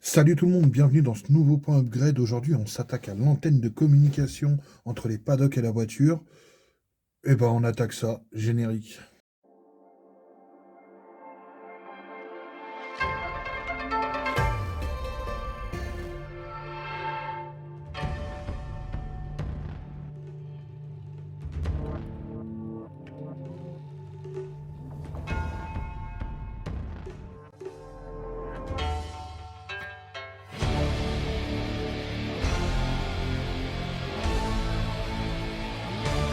Salut tout le monde, bienvenue dans ce nouveau point upgrade. Aujourd'hui, on s'attaque à l'antenne de communication entre les paddocks et la voiture. Et ben, on attaque ça, générique.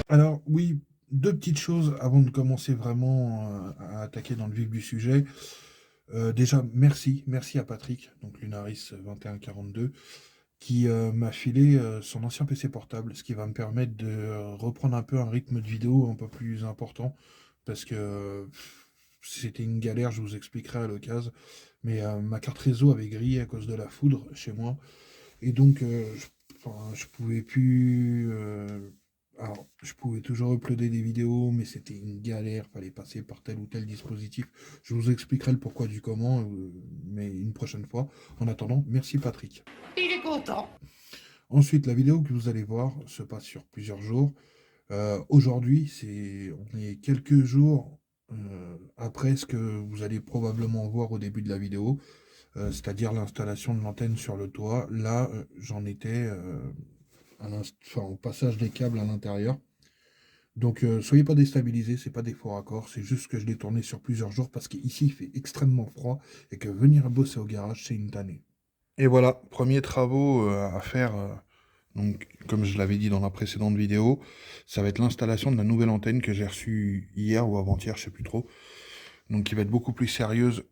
Alors, oui, deux petites choses avant de commencer vraiment à attaquer dans le vif du sujet. Déjà, merci à Patrick, donc Lunaris 2142, qui m'a filé son ancien PC portable, ce qui va me permettre de reprendre un peu un rythme de vidéo un peu plus important, parce que c'était une galère, je vous expliquerai à l'occasion, mais ma carte réseau avait grillé à cause de la foudre chez moi, et donc je pouvais plus... alors, je pouvais toujours uploader des vidéos, mais c'était une galère, fallait passer par tel ou tel dispositif. Je vous expliquerai le pourquoi du comment, mais une prochaine fois. En attendant, merci Patrick. Il est content. Ensuite, la vidéo que vous allez voir se passe sur plusieurs jours. Aujourd'hui, on est quelques jours après ce que vous allez probablement voir au début de la vidéo, c'est-à-dire l'installation de l'antenne sur le toit. Là, j'en étais au passage des câbles à l'intérieur. Donc, soyez pas déstabilisés, c'est pas des faux raccords, c'est juste que je l'ai tourné sur plusieurs jours parce qu'ici il fait extrêmement froid et que venir bosser au garage, c'est une tannée. Et voilà, premiers travaux à faire. Donc, comme je l'avais dit dans la précédente vidéo, ça va être l'installation de la nouvelle antenne que j'ai reçue hier ou avant-hier, je sais plus trop. Donc, qui va être beaucoup plus sérieuse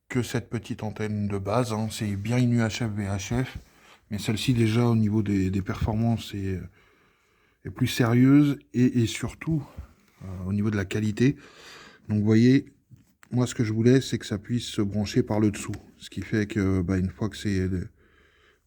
que cette petite antenne de base, hein. C'est bien une UHF VHF, mais celle-ci déjà au niveau des performances est plus sérieuse et surtout au niveau de la qualité. Donc, vous voyez, moi ce que je voulais, c'est que ça puisse se brancher par le dessous, ce qui fait que une fois que c'est...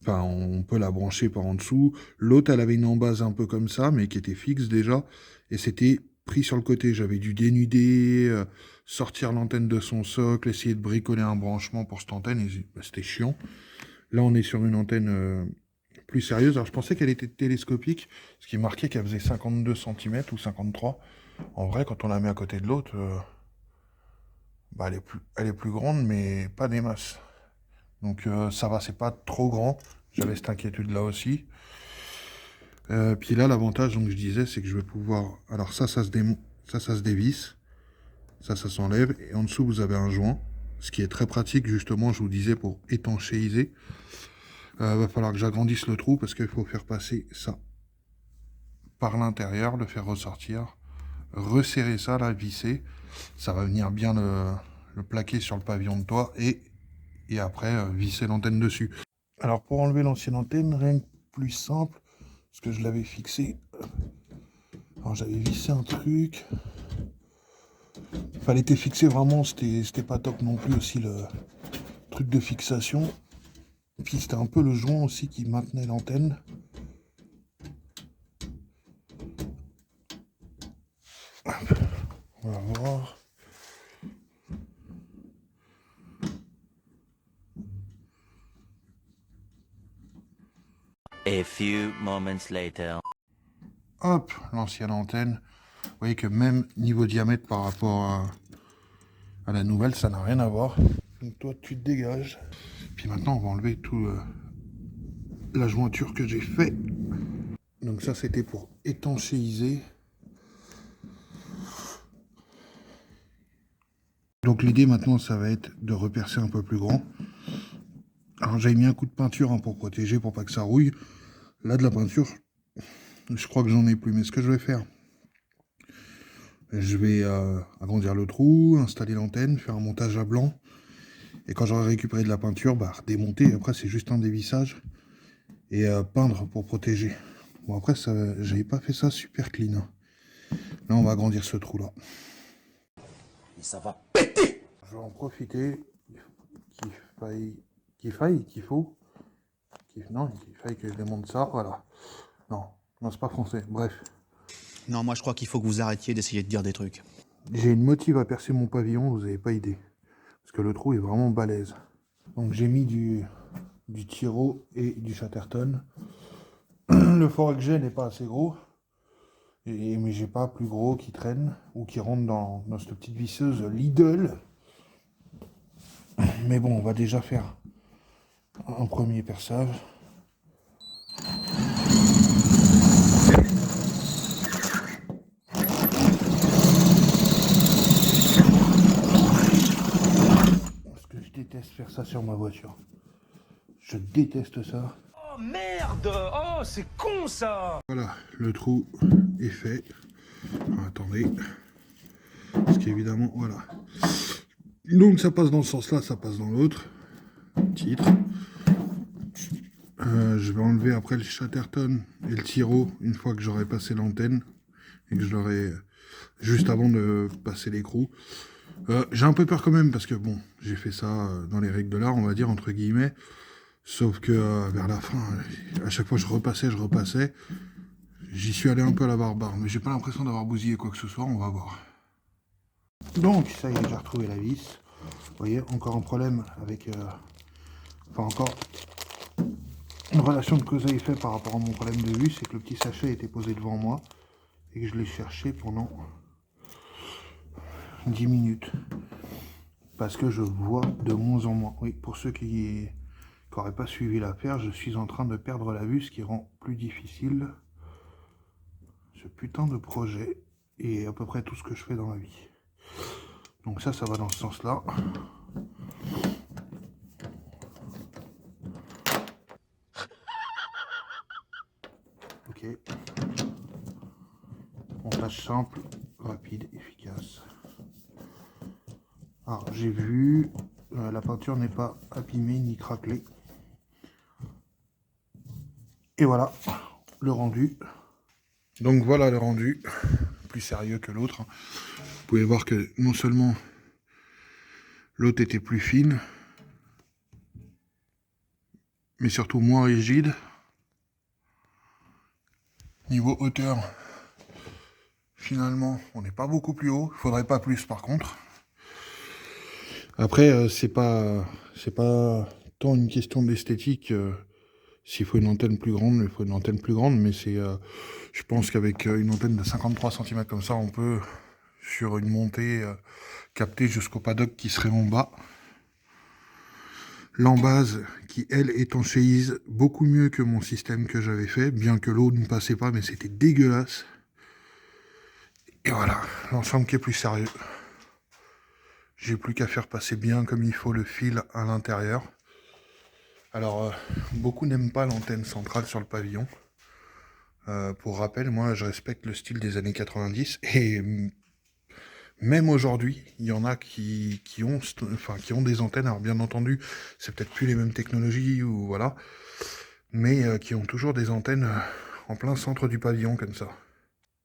Enfin, on peut la brancher par en dessous. L'autre, elle avait une embase un peu comme ça, mais qui était fixe déjà. Et c'était pris sur le côté. J'avais dû dénuder, sortir l'antenne de son socle, essayer de bricoler un branchement pour cette antenne. Et c'était chiant. Là, on est sur une antenne plus sérieuse. Alors, je pensais qu'elle était télescopique, ce qui marquait qu'elle faisait 52 cm ou 53. En vrai, quand on la met à côté de l'autre, elle est plus grande, mais pas des masses. Donc ça va, c'est pas trop grand. J'avais cette inquiétude là aussi. Puis là, l'avantage, donc je disais, c'est que je vais pouvoir... Alors ça se dévisse. Ça s'enlève. Et en dessous, vous avez un joint. Ce qui est très pratique, justement, je vous disais, pour étanchéiser. Va falloir que j'agrandisse le trou parce qu'il faut faire passer ça par l'intérieur, le faire ressortir. Resserrer ça, là, visser. Ça va venir bien le plaquer sur le pavillon de toit. Et après, visser l'antenne dessus. Alors pour enlever l'ancienne antenne, rien de plus simple, parce que je l'avais fixé. Alors j'avais vissé un truc. Fallait être fixé vraiment, c'était pas top non plus aussi le truc de fixation. Et puis c'était un peu le joint aussi qui maintenait l'antenne. On va voir. A few moments later. Hop, l'ancienne antenne. Vous voyez que même niveau diamètre par rapport à la nouvelle, ça n'a rien à voir. Donc toi, tu te dégages. Puis maintenant, on va enlever tout la jointure que j'ai fait. Donc ça, c'était pour étanchéiser. Donc l'idée maintenant, ça va être de repercer un peu plus grand. Alors j'avais mis un coup de peinture pour protéger, pour pas que ça rouille. Là, de la peinture, je crois que j'en ai plus. Mais ce que je vais faire, je vais agrandir le trou, installer l'antenne, faire un montage à blanc. Et quand j'aurai récupéré de la peinture, démonter. Après, c'est juste un dévissage. Et peindre pour protéger. Bon, après, j'avais pas fait ça super clean, hein. Là, on va agrandir ce trou-là. Et ça va péter. Je vais en profiter qu'il faille que je démonte ça, voilà. Non, c'est pas français, bref. Non, moi je crois qu'il faut que vous arrêtiez d'essayer de dire des trucs. J'ai une motive à percer mon pavillon, vous avez pas idée. Parce que le trou est vraiment balèze. Donc j'ai mis du du Tiro et du Chatterton. Le forêt que j'ai n'est pas assez gros, mais j'ai pas plus gros qui traîne ou qui rentre dans cette petite visseuse Lidl. Mais bon, on va déjà faire un premier perçage. Parce que je déteste faire ça sur ma voiture. Je déteste ça. Oh merde! Oh, c'est con ça! Voilà, le trou est fait. Alors, attendez. Parce qu'évidemment, voilà. Donc ça passe dans ce sens-là, ça passe dans l'autre. Titre. Je vais enlever après le Chatterton et le Tiro une fois que j'aurai passé l'antenne et que je l'aurai juste avant de passer l'écrou. J'ai un peu peur quand même parce que bon, j'ai fait ça dans les règles de l'art, on va dire, entre guillemets. Sauf que vers la fin, à chaque fois je repassais. J'y suis allé un peu à la barbare, mais j'ai pas l'impression d'avoir bousillé quoi que ce soit, on va voir. Donc ça y est, j'ai retrouvé la vis. Vous voyez, encore un problème avec... Enfin encore une relation de cause à effet par rapport à mon problème de vue, c'est que le petit sachet était posé devant moi et que je l'ai cherché pendant 10 minutes. Parce que je vois de moins en moins. Oui, pour ceux qui n'auraient pas suivi l'affaire, je suis en train de perdre la vue, ce qui rend plus difficile ce putain de projet et à peu près tout ce que je fais dans la vie. Donc ça va dans ce sens-là. Ok. Montage simple, rapide, efficace. Alors j'ai vu, la peinture n'est pas abîmée ni craquelée. Et voilà, le rendu. Donc voilà le rendu, plus sérieux que l'autre. Vous pouvez voir que non seulement l'autre était plus fine, mais surtout moins rigide. Niveau hauteur, finalement, on n'est pas beaucoup plus haut. Il faudrait pas plus par contre. Après, c'est pas tant une question d'esthétique. S'il faut une antenne plus grande, il faut une antenne plus grande, mais c'est, je pense qu'avec une antenne de 53 cm comme ça, on peut, sur une montée, capter jusqu'au paddock qui serait en bas. L'embase qui, elle, étanchéise beaucoup mieux que mon système que j'avais fait, bien que l'eau ne passait pas, mais c'était dégueulasse. Et voilà, l'ensemble qui est plus sérieux. J'ai plus qu'à faire passer bien comme il faut le fil à l'intérieur. Alors, beaucoup n'aiment pas l'antenne centrale sur le pavillon. Pour rappel, moi, je respecte le style des années 90 et même aujourd'hui, il y en a qui ont des antennes. Alors, bien entendu, c'est peut-être plus les mêmes technologies ou voilà, mais qui ont toujours des antennes en plein centre du pavillon comme ça.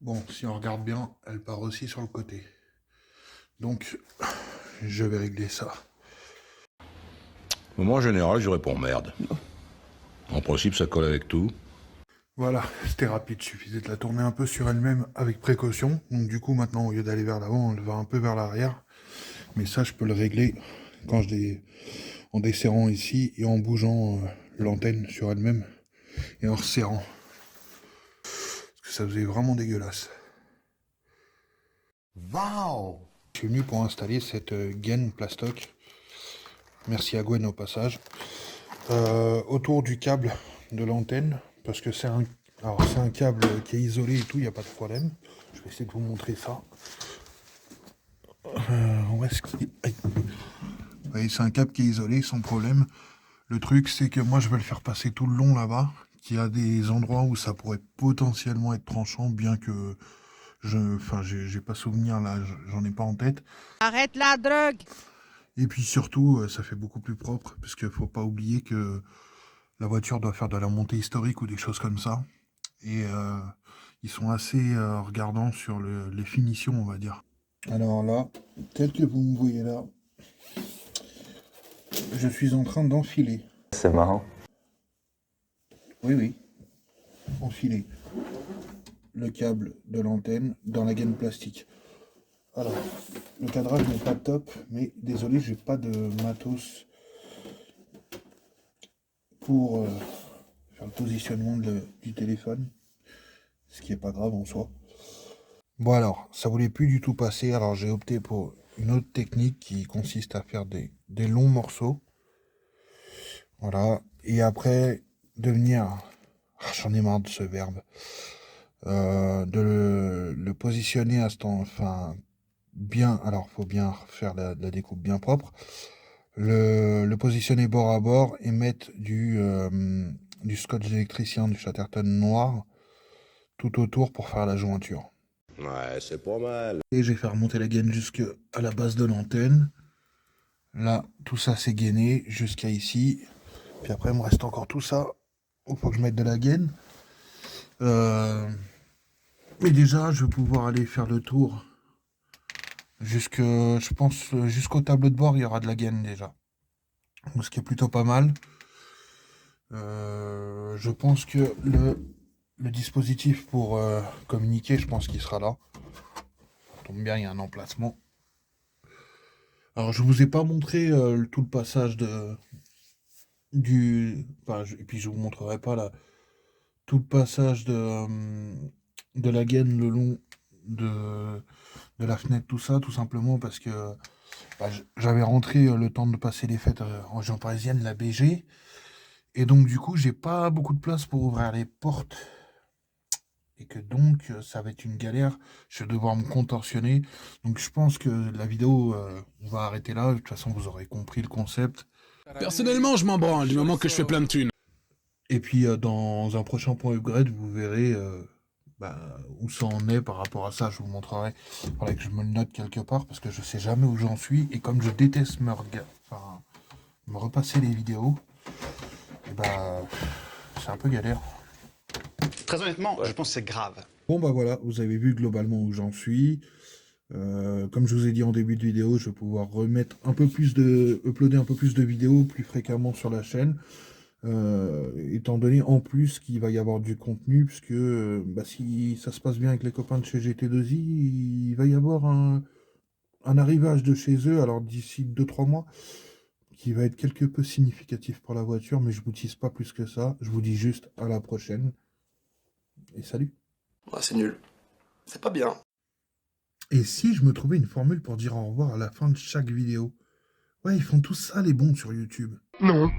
Bon, si on regarde bien, elle part aussi sur le côté. Donc, je vais régler ça. Moi, en général, je réponds merde. En principe, ça colle avec tout. Voilà, c'était rapide, suffisait de la tourner un peu sur elle-même avec précaution. Donc du coup, maintenant, au lieu d'aller vers l'avant, elle va un peu vers l'arrière. Mais ça, je peux le régler en desserrant ici et en bougeant l'antenne sur elle-même et en resserrant. Parce que ça faisait vraiment dégueulasse. Waouh! Je suis venu pour installer cette gaine plastoc. Merci à Gwen au passage. Autour du câble de l'antenne. Parce que c'est un câble qui est isolé et tout, il n'y a pas de problème. Je vais essayer de vous montrer ça. Vous voyez, c'est un câble qui est isolé sans problème. Le truc, c'est que moi, je vais le faire passer tout le long là-bas. Qu'il y a des endroits où ça pourrait potentiellement être tranchant, bien que j'ai pas souvenir là, j'en ai pas en tête. Arrête la drogue! Et puis surtout, ça fait beaucoup plus propre, parce qu'il faut pas oublier que la voiture doit faire de la montée historique ou des choses comme ça. Et ils sont assez regardants sur les finitions, on va dire. Alors là, tel que vous me voyez là, je suis en train d'enfiler. C'est marrant. Oui, enfiler le câble de l'antenne dans la gaine plastique. Alors, le cadrage n'est pas top, mais désolé, j'ai pas de matos pour faire le positionnement du téléphone, ce qui est pas grave en soi. Bon alors, ça voulait plus du tout passer, alors j'ai opté pour une autre technique qui consiste à faire des longs morceaux. Voilà, et après de venir, j'en ai marre de ce verbe, de le positionner à ce temps, enfin bien, alors faut bien faire la découpe bien propre, le positionner bord à bord et mettre du scotch d'électricien, du Chatterton noir tout autour pour faire la jointure. Ouais, c'est pas mal. Et je vais faire monter la gaine jusqu'à la base de l'antenne. Là, tout ça c'est gainé jusqu'à ici. Puis après, il me reste encore tout ça. Il faut que je mette de la gaine. Mais déjà, je vais pouvoir aller faire le tour. Je pense, jusqu'au tableau de bord, il y aura de la gaine déjà. Donc, ce qui est plutôt pas mal. Je pense que le dispositif pour communiquer, je pense qu'il sera là. Ça tombe bien, il y a un emplacement. Alors, je vous ai pas montré tout le passage et puis je vous montrerai pas là tout le passage de la gaine le long de la fenêtre, tout ça, tout simplement parce que j'avais rentré le temps de passer les fêtes en région parisienne, la BG, et donc du coup j'ai pas beaucoup de place pour ouvrir les portes, et que donc ça va être une galère, je vais devoir me contorsionner, donc je pense que la vidéo, on va arrêter là, de toute façon vous aurez compris le concept. Personnellement, je m'en branle du moment que je fais plein de thunes. Et puis dans un prochain point upgrade, vous verrez où ça en est par rapport à ça, je vous montrerai. Il faudrait que je me le note quelque part parce que je sais jamais où j'en suis. Et comme je déteste me repasser les vidéos, et c'est un peu galère. Très honnêtement, je pense que c'est grave. Bon bah voilà, vous avez vu globalement où j'en suis. Comme je vous ai dit en début de vidéo, je vais pouvoir uploader un peu plus de vidéos plus fréquemment sur la chaîne. Étant donné en plus qu'il va y avoir du contenu, puisque si ça se passe bien avec les copains de chez GT2i, il va y avoir un arrivage de chez eux, alors d'ici 2-3 mois, qui va être quelque peu significatif pour la voiture, mais je vous tease pas plus que ça, je vous dis juste à la prochaine, et salut. Ouais, c'est nul. C'est pas bien. Et si je me trouvais une formule pour dire au revoir à la fin de chaque vidéo? Ouais, ils font tous ça les bons sur YouTube. Non.